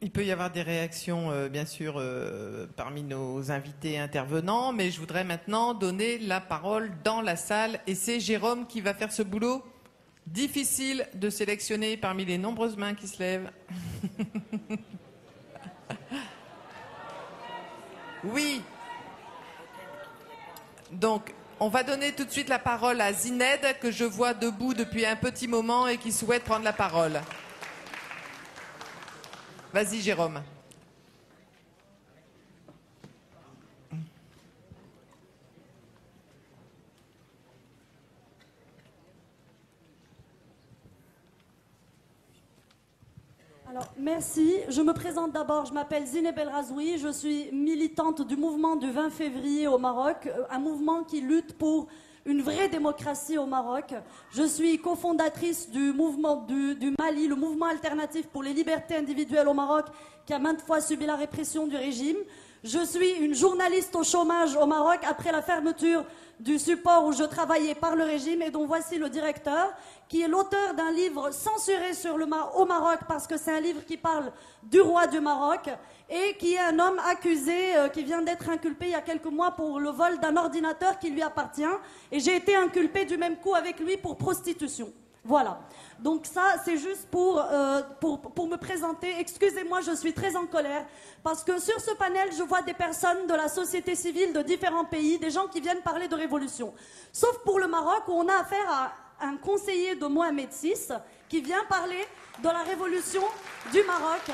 Il peut y avoir des réactions, bien sûr, parmi nos invités intervenants, mais je voudrais maintenant donner la parole dans la salle. Et c'est Jérôme qui va faire ce boulot difficile de sélectionner parmi les nombreuses mains qui se lèvent. Oui. Donc, on va donner tout de suite la parole à Zined, que je vois debout depuis un petit moment et qui souhaite prendre la parole. Vas-y, Jérôme. Alors, merci. Je me présente d'abord. Je m'appelle Zineb El Razoui. Je suis militante du mouvement du 20 février au Maroc, un mouvement qui lutte pour une vraie démocratie au Maroc. Je suis cofondatrice du mouvement du Mali, le mouvement alternatif pour les libertés individuelles au Maroc, qui a maintes fois subi la répression du régime. Je suis une journaliste au chômage au Maroc après la fermeture du support où je travaillais par le régime et dont voici le directeur, qui est l'auteur d'un livre censuré au Maroc parce que c'est un livre qui parle du roi du Maroc et qui est un homme accusé qui vient d'être inculpé il y a quelques mois pour le vol d'un ordinateur qui lui appartient. Et j'ai été inculpée du même coup avec lui pour prostitution. Voilà. Donc ça, c'est juste pour me présenter. Excusez-moi, je suis très en colère parce que sur ce panel, je vois des personnes de la société civile de différents pays, des gens qui viennent parler de révolution. Sauf pour le Maroc où on a affaire à un conseiller de Mohamed VI qui vient parler de la révolution du Maroc.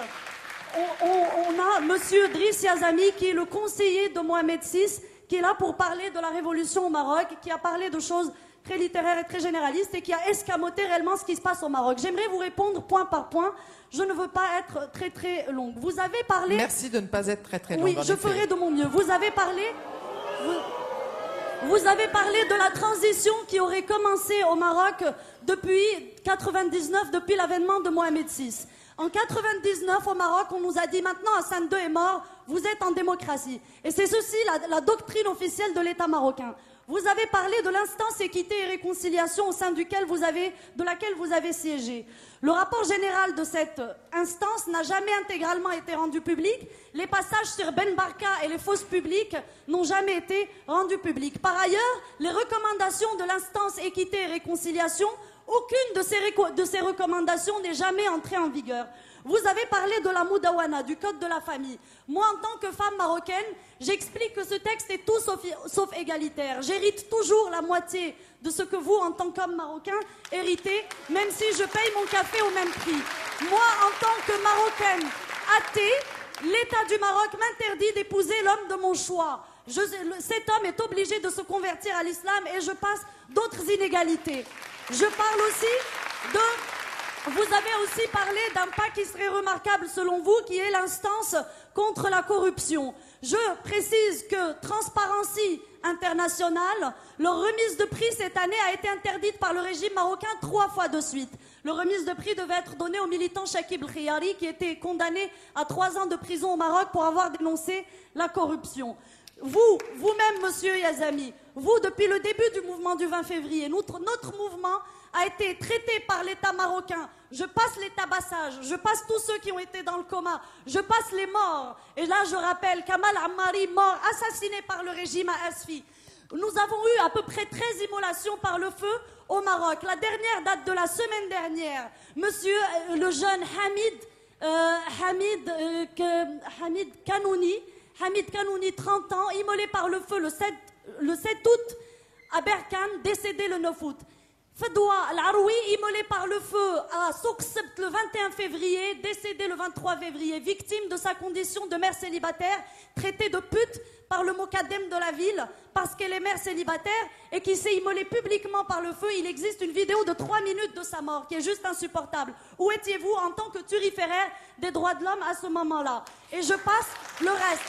On a monsieur Driss Yazami qui est le conseiller de Mohamed VI qui est là pour parler de la révolution au Maroc, qui a parlé de choses très littéraire et très généraliste et qui a escamoté réellement ce qui se passe au Maroc. J'aimerais vous répondre point par point. Je ne veux pas être très très longue. Vous avez parlé... Merci de ne pas être très très longue. Oui, je ferai de mon mieux. Vous avez parlé... Vous avez parlé de la transition qui aurait commencé au Maroc depuis 99, depuis l'avènement de Mohamed VI. En 99, au Maroc, on nous a dit maintenant Hassan II est mort, vous êtes en démocratie. Et c'est ceci la doctrine officielle de l'État marocain. Vous avez parlé de l'instance équité et réconciliation au sein de laquelle vous avez siégé. Le rapport général de cette instance n'a jamais intégralement été rendu public. Les passages sur Ben Barka et les fausses publiques n'ont jamais été rendus publics. Par ailleurs, les recommandations de l'instance équité et réconciliation, aucune de ces recommandations n'est jamais entrée en vigueur. Vous avez parlé de la Moudawana, du code de la famille. Moi, en tant que femme marocaine, j'explique que ce texte est tout sauf égalitaire. J'hérite toujours la moitié de ce que vous, en tant qu'homme marocain, héritez, même si je paye mon café au même prix. Moi, en tant que Marocaine athée, l'État du Maroc m'interdit d'épouser l'homme de mon choix. Cet homme est obligé de se convertir à l'islam et je passe d'autres inégalités. Je parle aussi de... Vous avez aussi parlé d'un pas qui serait remarquable selon vous, qui est l'instance contre la corruption. Je précise que Transparency International, leur remise de prix cette année a été interdite par le régime marocain 3 fois de suite. Le remise de prix devait être donné au militant Shakib Khiyari qui était condamné à 3 ans de prison au Maroc pour avoir dénoncé la corruption. Vous-même, monsieur Yazami, vous, depuis le début du mouvement du 20 février, notre mouvement a été traité par l'État marocain. Je passe les tabassages, je passe tous ceux qui ont été dans le coma, je passe les morts. Et là, je rappelle, Kamal Ammari, mort, assassiné par le régime à Asfi. Nous avons eu à peu près 13 immolations par le feu au Maroc. La dernière date de la semaine dernière. Monsieur le jeune Hamid Kanouni, 30 ans, immolé par le feu le 7 août à Berkane, décédé le 9 août. Fedwa Al-Aroui, immolé par le feu à Souq Sebt le 21 février, décédé le 23 février, victime de sa condition de mère célibataire, traitée de pute par le Mokadem de la ville, parce qu'elle est mère célibataire et qui s'est immolée publiquement par le feu. Il existe une vidéo de 3 minutes de sa mort qui est juste insupportable. Où étiez-vous en tant que turiféraire des droits de l'homme à ce moment-là? Et je passe le reste.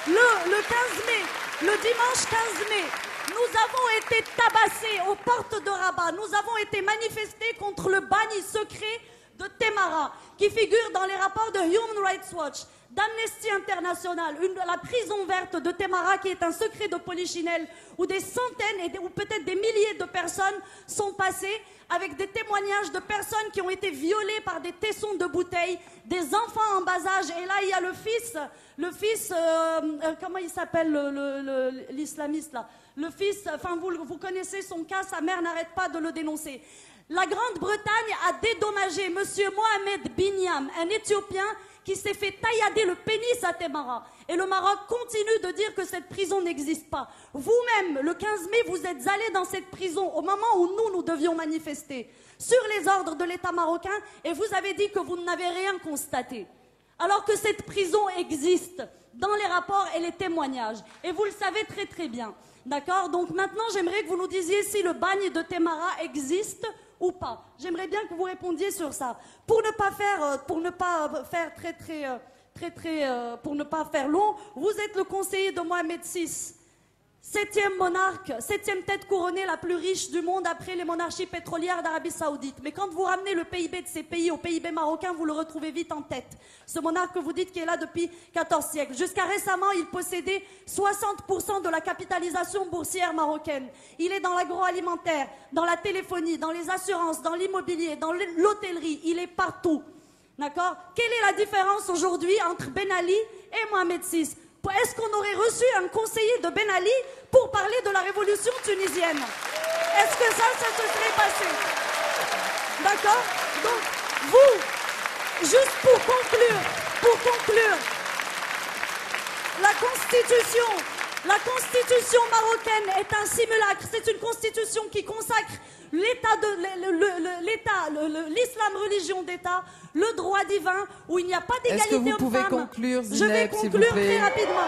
Le 15 mai, le dimanche 15 mai, nous avons été tabassés aux portes de Rabat. Nous avons été manifestés contre le bagne secret de Temara, qui figure dans les rapports de Human Rights Watch. d'Amnesty International, la prison verte de Témara qui est un secret de Polichinelle, où des centaines ou peut-être des milliers de personnes sont passées, avec des témoignages de personnes qui ont été violées par des tessons de bouteilles, des enfants en bas âge. Et là, il y a le fils, comment il s'appelle l'islamiste là? Le fils, enfin vous connaissez son cas, sa mère n'arrête pas de le dénoncer. La Grande-Bretagne a dédommagé monsieur Mohamed Binyam, un Éthiopien qui s'est fait taillader le pénis à Témara. Et le Maroc continue de dire que cette prison n'existe pas. Vous-même, le 15 mai, vous êtes allé dans cette prison au moment où nous devions manifester sur les ordres de l'État marocain et vous avez dit que vous n'avez rien constaté. Alors que cette prison existe dans les rapports et les témoignages. Et vous le savez très très bien. D'accord? Donc maintenant, j'aimerais que vous nous disiez si le bagne de Témara existe ou pas. J'aimerais bien que vous répondiez sur ça. Pour ne pas faire long, vous êtes le conseiller de Mohamed VI, 7e monarque, 7e tête couronnée la plus riche du monde après les monarchies pétrolières d'Arabie Saoudite. Mais quand vous ramenez le PIB de ces pays au PIB marocain, vous le retrouvez vite en tête. Ce monarque que vous dites qui est là depuis 14 siècles. Jusqu'à récemment, il possédait 60% de la capitalisation boursière marocaine. Il est dans l'agroalimentaire, dans la téléphonie, dans les assurances, dans l'immobilier, dans l'hôtellerie. Il est partout. D'accord? Quelle est la différence aujourd'hui entre Ben Ali et Mohamed VI? Est-ce qu'on aurait reçu un conseiller de Ben Ali pour parler de la révolution tunisienne? Est-ce que ça se serait passé? D'accord? Donc, vous, juste pour conclure, la constitution marocaine est un simulacre. C'est une constitution qui consacre l'islam religion d'État, le droit divin, où il n'y a pas d'égalité homme-femme. Est-ce que vous pouvez conclure, Zineb, je vais conclure très rapidement.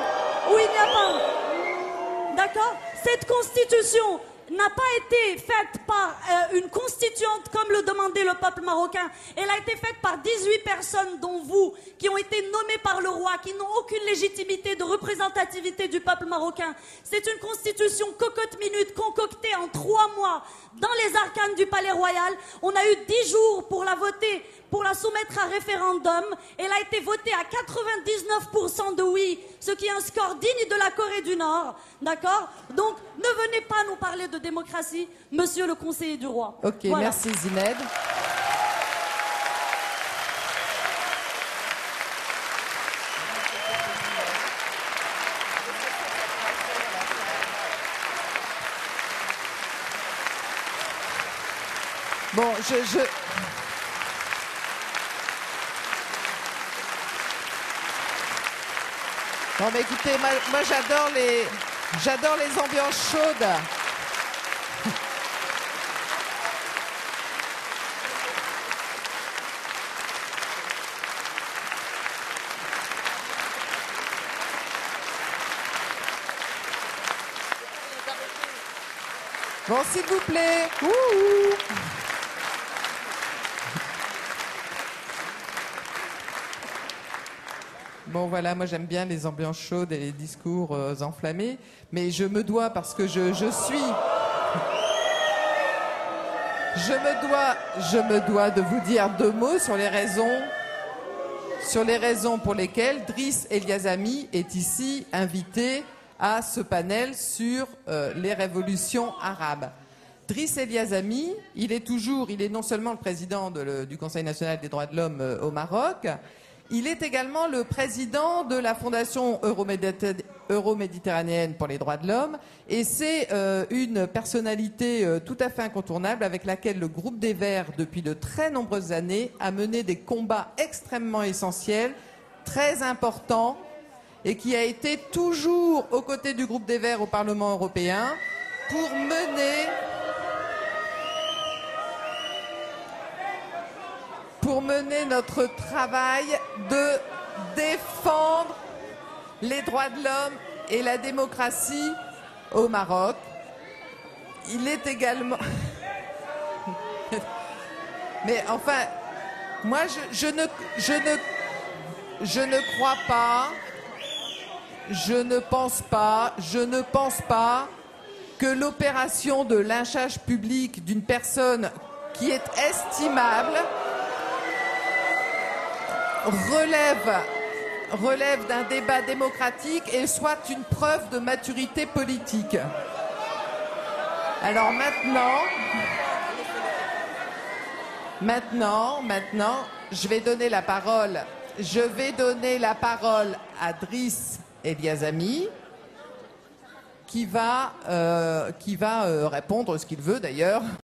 Où il n'y a pas... D'accord? Cette constitution n'a pas été faite par une constituante comme le demandait le peuple marocain. Elle a été faite par 18 personnes, dont vous, qui ont été nommées par le roi, qui n'ont aucune légitimité de représentativité du peuple marocain. C'est une constitution cocotte-minute concoctée en 3 mois dans les arcanes du palais royal. On a eu 10 jours pour la voter, pour la soumettre à référendum. Elle a été votée à 99% de oui, ce qui est un score digne de la Corée du Nord. D'accord? Donc, ne venez pas nous parler de démocratie, monsieur le conseiller du roi. Ok, voilà. Merci Zineb. Bon, Non mais écoutez, moi j'adore les ambiances chaudes. Bon, s'il vous plaît. Ouh. Bon voilà, moi j'aime bien les ambiances chaudes et les discours enflammés, mais je me dois, parce que je me dois de vous dire 2 mots sur les raisons pour lesquelles Driss Eliazami est ici invité à ce panel sur les révolutions arabes. Driss Eliazami, il est non seulement le président du Conseil national des droits de l'homme au Maroc, il est également le président de la Fondation euro-méditerranéenne pour les droits de l'homme et c'est une personnalité tout à fait incontournable avec laquelle le groupe des Verts, depuis de très nombreuses années, a mené des combats extrêmement essentiels, très importants, et qui a été toujours aux côtés du groupe des Verts au Parlement européen pour mener notre travail de défendre les droits de l'homme et la démocratie au Maroc. Il est également... Mais enfin, moi je ne crois pas, je ne pense pas que l'opération de lynchage public d'une personne qui est relève d'un débat démocratique et soit une preuve de maturité politique. Alors maintenant, je vais donner la parole à Driss Eliazami, qui va répondre ce qu'il veut d'ailleurs.